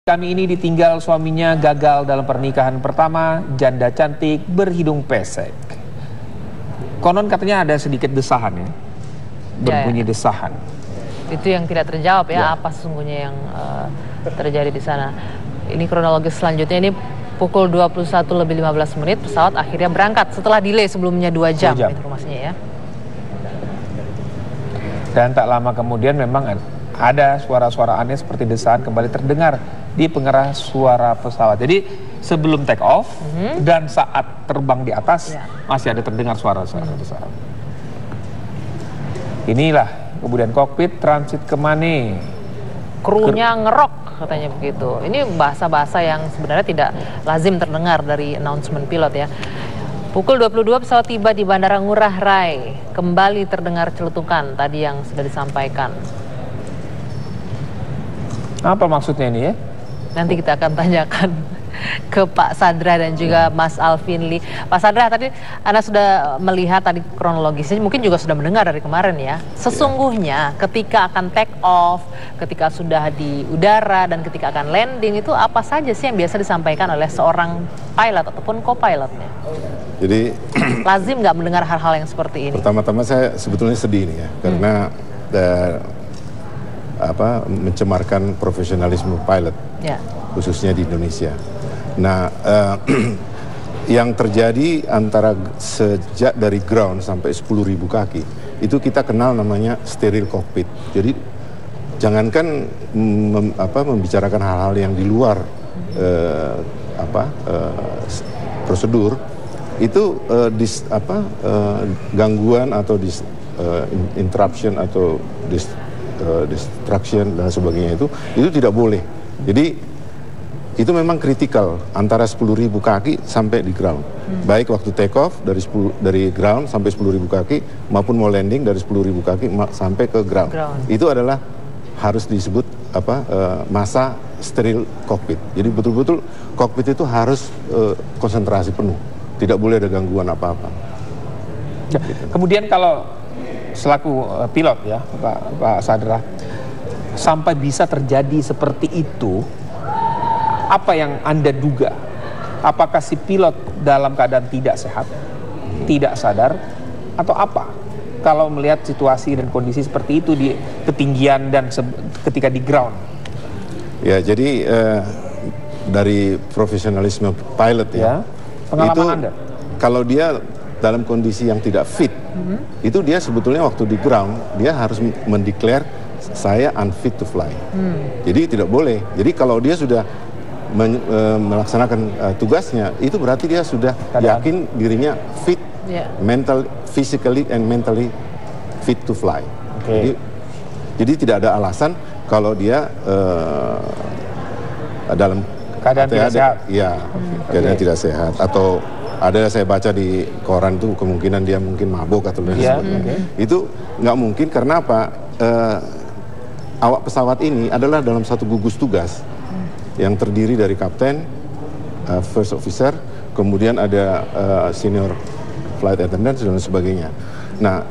Kami ini ditinggal suaminya gagal dalam pernikahan pertama, janda cantik berhidung pesek. Konon katanya ada sedikit desahan ya, berbunyi desahan. Itu yang tidak terjawab ya, apa sesungguhnya yang terjadi di sana. Ini kronologis selanjutnya, ini pukul 21:15 pesawat akhirnya berangkat setelah delay sebelumnya 2 jam. Informasinya ya. Dan tak lama kemudian memang ada suara-suara aneh seperti desahan kembali terdengar di pengeras suara pesawat. Jadi sebelum take off dan saat terbang di atas masih ada terdengar suara-suara pesawat. Inilah kemudian kokpit transit ke Mane. Krunya ngerok katanya begitu. Ini bahasa-bahasa yang sebenarnya tidak lazim terdengar dari announcement pilot ya. Pukul 22 pesawat tiba di Bandara Ngurah Rai. Kembali terdengar celetukan tadi yang sudah disampaikan. Apa maksudnya ini ya? Nanti kita akan tanyakan ke Pak Sadra dan juga Mas Alvin Lee. Pak Sadra, tadi Anda sudah melihat tadi kronologisnya, mungkin juga sudah mendengar dari kemarin ya. Sesungguhnya ketika akan take off, ketika sudah di udara dan ketika akan landing, itu apa saja sih yang biasa disampaikan oleh seorang pilot ataupun co-pilotnya? Jadi lazim nggak mendengar hal-hal yang seperti ini? Pertama-tama saya sebetulnya sedih nih ya, karena mencemarkan profesionalisme pilot, khususnya di Indonesia. Nah, yang terjadi antara sejak dari ground sampai 10.000 kaki, itu kita kenal namanya steril cockpit. Jadi jangankan membicarakan hal-hal yang di luar prosedur, itu gangguan atau interruption atau distraction dan sebagainya itu tidak boleh. Jadi itu memang kritikal antara 10.000 kaki sampai di ground. Baik waktu take off dari ground sampai 10.000 kaki maupun mau landing dari 10.000 kaki sampai ke ground. Itu adalah harus disebut masa steril cockpit. Jadi betul-betul cockpit itu harus konsentrasi penuh. Tidak boleh ada gangguan apa-apa. Kemudian kalau selaku pilot ya, Pak Sadra, sampai bisa terjadi seperti itu, apa yang Anda duga? Apakah si pilot dalam keadaan tidak sehat, tidak sadar, atau apa? Kalau melihat situasi dan kondisi seperti itu di ketinggian dan ketika di ground. Ya, jadi dari profesionalisme pilot ya, pengalaman itu Anda? Kalau dia dalam kondisi yang tidak fit, itu dia sebetulnya waktu di ground dia harus mendeklar saya unfit to fly. Jadi tidak boleh. Jadi kalau dia sudah melaksanakan tugasnya, itu berarti dia sudah yakin dirinya fit, physically and mentally fit to fly. Jadi tidak ada alasan kalau dia dalam keadaan tidak sehat. Ya, keadaan tidak sehat. Atau ada saya baca di koran itu kemungkinan dia mungkin mabuk atau lain sebagainya. Itu nggak mungkin karena apa? Awak pesawat ini adalah dalam satu gugus tugas yang terdiri dari kapten, first officer, kemudian ada senior flight attendant dan sebagainya. Nah,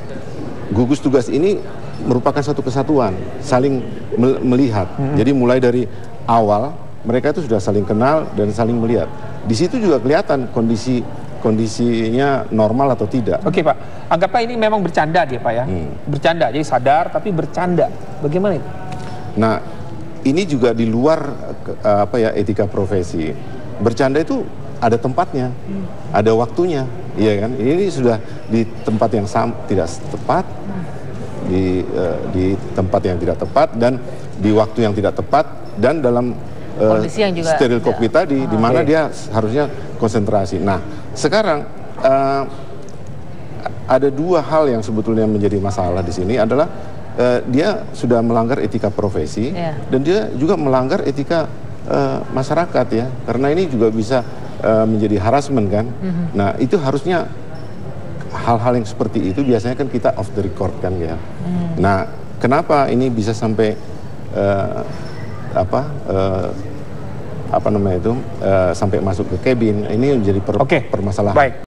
gugus tugas ini merupakan satu kesatuan, saling melihat. Jadi mulai dari awal mereka itu sudah saling kenal dan saling melihat. Di situ juga kelihatan kondisinya normal atau tidak. Oke Pak, anggaplah ini memang bercanda dia Pak ya, bercanda, jadi sadar tapi bercanda. Bagaimana itu? Nah, ini juga di luar etika profesi. Bercanda itu ada tempatnya, ada waktunya, iya kan? Ini sudah di tempat yang tidak tepat, di tempat yang tidak tepat dan di waktu yang tidak tepat dan dalam kondisi yang juga steril cockpit tadi, di mana dia harusnya konsentrasi. Nah, sekarang ada dua hal yang sebetulnya menjadi masalah di sini adalah dia sudah melanggar etika profesi dan dia juga melanggar etika masyarakat ya, karena ini juga bisa menjadi harassment kan. Nah, itu harusnya hal-hal yang seperti itu biasanya kan kita off the record kan ya. Nah, kenapa ini bisa sampai sampai masuk ke cabin, ini menjadi permasalahan.